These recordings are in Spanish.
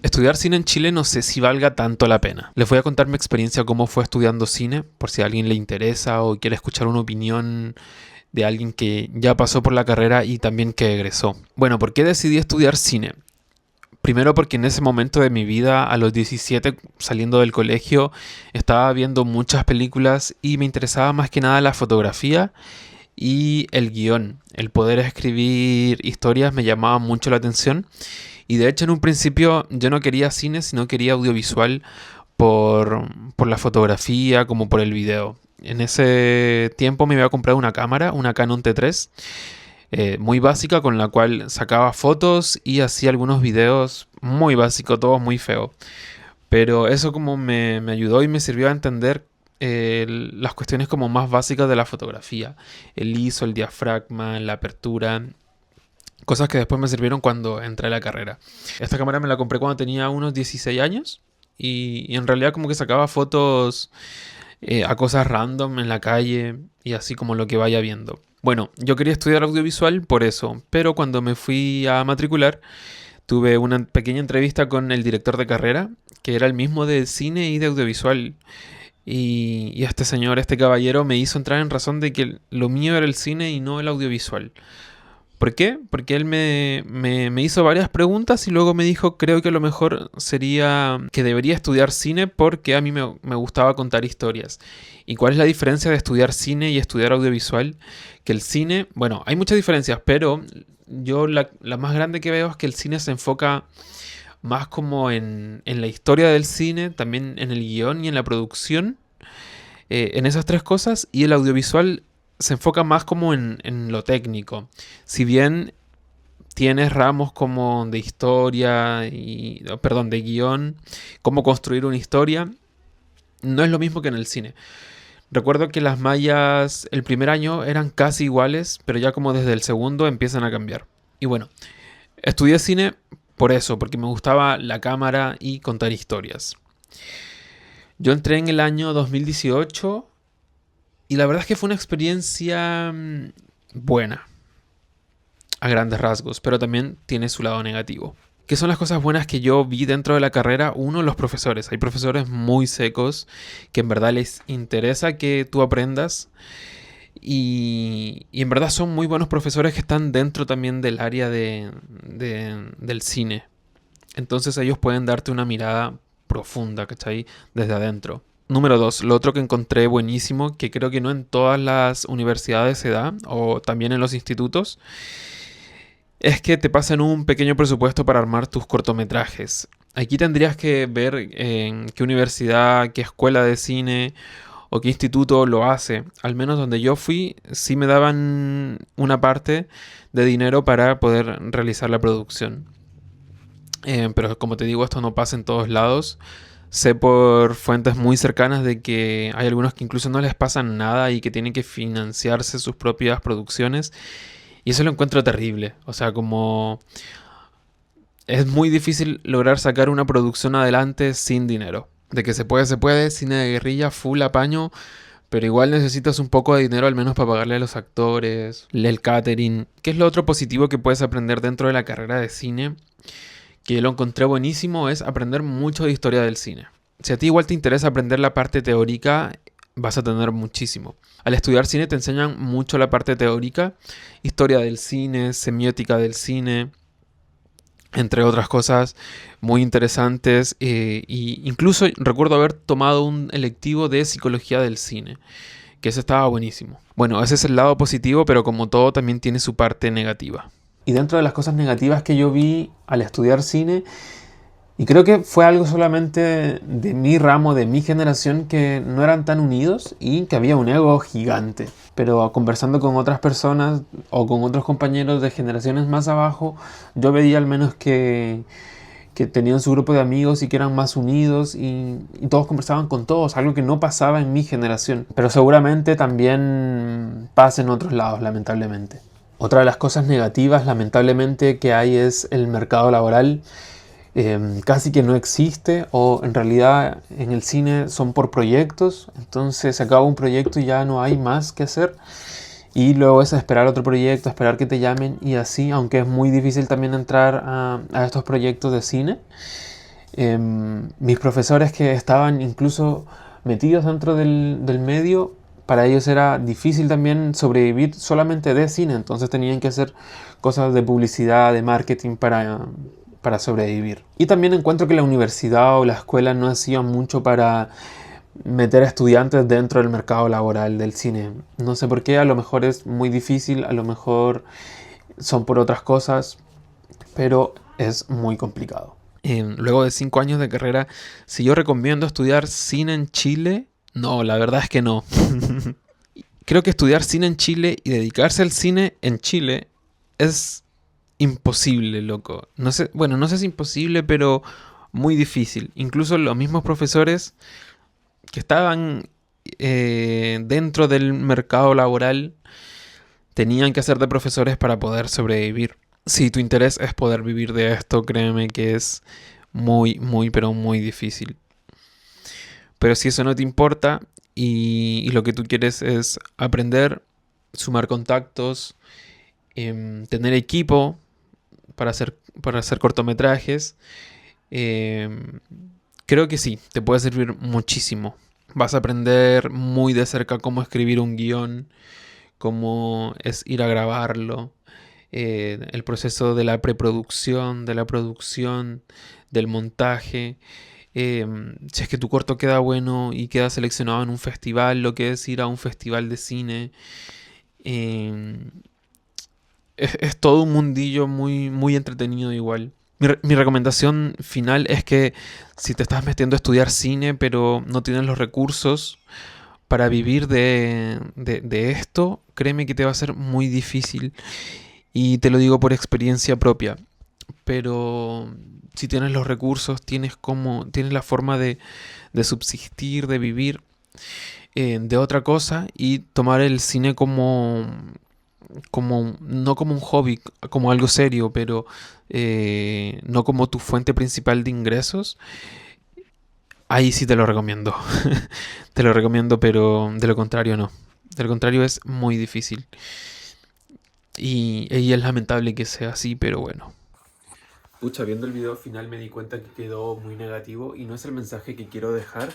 Estudiar cine en Chile no sé si valga tanto la pena. Les voy a contar mi experiencia cómo fue estudiando cine, por si a alguien le interesa o quiere escuchar una opinión de alguien que ya pasó por la carrera y también que egresó. Bueno, ¿por qué decidí estudiar cine? Primero porque en ese momento de mi vida, a los 17, saliendo del colegio, estaba viendo muchas películas y me interesaba más que nada la fotografía y el guión. El poder escribir historias me llamaba mucho la atención. Y de hecho en un principio yo no quería cine, sino quería audiovisual por la fotografía como por el video. En ese tiempo me había comprado una cámara, una Canon T3, muy básica, con la cual sacaba fotos y hacía algunos videos muy básicos, todos muy feos. Pero eso como me ayudó y me sirvió a entender las cuestiones como más básicas de la fotografía. El ISO, el diafragma, la apertura. Cosas que después me sirvieron cuando entré a la carrera. Esta cámara me la compré cuando tenía unos 16 años. Y en realidad como que sacaba fotos a cosas random en la calle y así como lo que vaya viendo. Bueno, yo quería estudiar audiovisual por eso, pero cuando me fui a matricular tuve una pequeña entrevista con el director de carrera, que era el mismo de cine y de audiovisual. Y este señor, este caballero, me hizo entrar en razón de que lo mío era el cine y no el audiovisual. ¿Por qué? Porque él me hizo varias preguntas y luego me dijo, creo que lo mejor sería que debería estudiar cine porque a mí me gustaba contar historias. ¿Y cuál es la diferencia de estudiar cine y estudiar audiovisual? Que el cine, bueno, hay muchas diferencias, pero yo la más grande que veo es que el cine se enfoca más como en la historia del cine, también en el guión y en la producción, en esas tres cosas, y el audiovisual se enfoca más como en lo técnico. Si bien tienes ramos como de historia y, perdón, de guión, cómo construir una historia, no es lo mismo que en el cine. Recuerdo que las mallas el primer año eran casi iguales, pero ya como desde el segundo empiezan a cambiar. Y bueno, estudié cine por eso, porque me gustaba la cámara y contar historias. Yo entré en el año 2018 y la verdad es que fue una experiencia buena, a grandes rasgos, pero también tiene su lado negativo. ¿Qué son las cosas buenas que yo vi dentro de la carrera? Uno, los profesores. Hay profesores muy secos que en verdad les interesa que tú aprendas y en verdad son muy buenos profesores que están dentro también del área del cine. Entonces ellos pueden darte una mirada profunda, ¿cachai? Desde adentro. Número 2, lo otro que encontré buenísimo, que creo que no en todas las universidades se da, o también en los institutos, es que te pasan un pequeño presupuesto para armar tus cortometrajes. Aquí tendrías que ver en qué universidad, qué escuela de cine o qué instituto lo hace. Al menos donde yo fui, sí me daban una parte de dinero para poder realizar la producción. Pero como te digo, esto no pasa en todos lados. Sé por fuentes muy cercanas de que hay algunos que incluso no les pasan nada y que tienen que financiarse sus propias producciones. Y eso lo encuentro terrible. O sea, como es muy difícil lograr sacar una producción adelante sin dinero. De que se puede, cine de guerrilla, full apaño, pero igual necesitas un poco de dinero al menos para pagarle a los actores, el catering. ¿Qué es lo otro positivo que puedes aprender dentro de la carrera de cine? Que lo encontré buenísimo, es aprender mucho de historia del cine. Si a ti igual te interesa aprender la parte teórica, vas a tener muchísimo. Al estudiar cine te enseñan mucho la parte teórica, historia del cine, semiótica del cine, entre otras cosas muy interesantes. Y incluso recuerdo haber tomado un electivo de psicología del cine, que ese estaba buenísimo. Bueno, ese es el lado positivo, pero como todo también tiene su parte negativa. Y dentro de las cosas negativas que yo vi al estudiar cine, y creo que fue algo solamente de mi ramo, de mi generación, que no eran tan unidos y que había un ego gigante. Pero conversando con otras personas o con otros compañeros de generaciones más abajo, yo veía al menos que tenían su grupo de amigos y que eran más unidos y todos conversaban con todos, algo que no pasaba en mi generación. Pero seguramente también pasa en otros lados, lamentablemente. Otra de las cosas negativas, lamentablemente, que hay es el mercado laboral. Casi que no existe, o en realidad en el cine son por proyectos. Entonces se acaba un proyecto y ya no hay más que hacer. Y luego es esperar otro proyecto, esperar que te llamen y así, aunque es muy difícil también entrar a estos proyectos de cine. Mis profesores que estaban incluso metidos dentro del medio, para ellos era difícil también sobrevivir solamente de cine, entonces tenían que hacer cosas de publicidad, de marketing para sobrevivir. Y también encuentro que la universidad o la escuela no hacían mucho para meter a estudiantes dentro del mercado laboral del cine. No sé por qué, a lo mejor es muy difícil, a lo mejor son por otras cosas, pero es muy complicado. Luego de 5 años de carrera, si yo recomiendo estudiar cine en Chile, no, la verdad es que no. Creo que estudiar cine en Chile y dedicarse al cine en Chile es imposible, loco. No sé, bueno, no sé si es imposible, pero muy difícil. Incluso los mismos profesores que estaban dentro del mercado laboral tenían que hacer de profesores para poder sobrevivir. Si tu interés es poder vivir de esto, créeme que es muy, muy, pero muy difícil. Pero si eso no te importa y lo que tú quieres es aprender, sumar contactos, tener equipo para hacer cortometrajes, em, creo que sí, te puede servir muchísimo. Vas a aprender muy de cerca cómo escribir un guión, cómo es ir a grabarlo, el proceso de la preproducción, de la producción, del montaje. Si es que tu corto queda bueno y queda seleccionado en un festival, lo que es ir a un festival de cine. Eh, es todo un mundillo muy, muy entretenido igual. Mi recomendación final es que si te estás metiendo a estudiar cine pero no tienes los recursos para vivir de esto, créeme que te va a ser muy difícil. Y te lo digo por experiencia propia. Pero si tienes los recursos, tienes la forma de subsistir, de vivir de otra cosa y tomar el cine no como un hobby, como algo serio, pero no como tu fuente principal de ingresos, ahí sí te lo recomiendo. Te lo recomiendo, pero de lo contrario no. De lo contrario es muy difícil. Y es lamentable que sea así, pero bueno. Pucha, viendo el video final me di cuenta que quedó muy negativo y no es el mensaje que quiero dejar.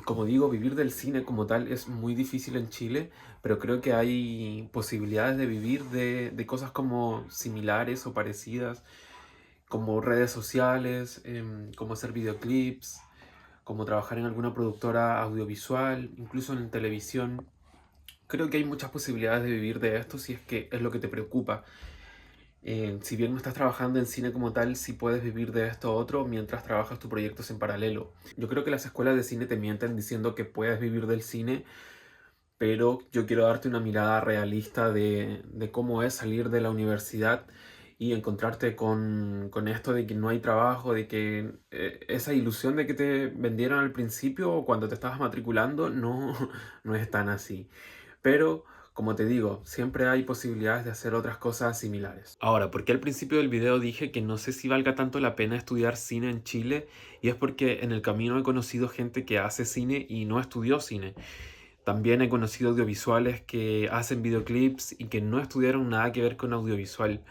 Como digo, vivir del cine como tal es muy difícil en Chile, pero creo que hay posibilidades de vivir de cosas como similares o parecidas, como redes sociales, como hacer videoclips, como trabajar en alguna productora audiovisual, incluso en televisión. Creo que hay muchas posibilidades de vivir de esto si es que es lo que te preocupa. Si bien no estás trabajando en cine como tal, sí puedes vivir de esto otro mientras trabajas tus proyectos en paralelo. Yo creo que las escuelas de cine te mienten diciendo que puedes vivir del cine, pero yo quiero darte una mirada realista de cómo es salir de la universidad y encontrarte con esto de que no hay trabajo, de que esa ilusión de que te vendieron al principio o cuando te estabas matriculando no, no es tan así. Pero, como te digo, siempre hay posibilidades de hacer otras cosas similares. Ahora, ¿por qué al principio del video dije que no sé si valga tanto la pena estudiar cine en Chile? Y es porque en el camino he conocido gente que hace cine y no estudió cine. También he conocido audiovisuales que hacen videoclips y que no estudiaron nada que ver con audiovisual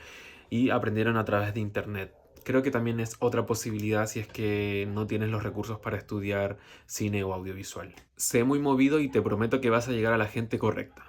y aprendieron a través de internet. Creo que también es otra posibilidad si es que no tienes los recursos para estudiar cine o audiovisual. Sé muy movido y te prometo que vas a llegar a la gente correcta.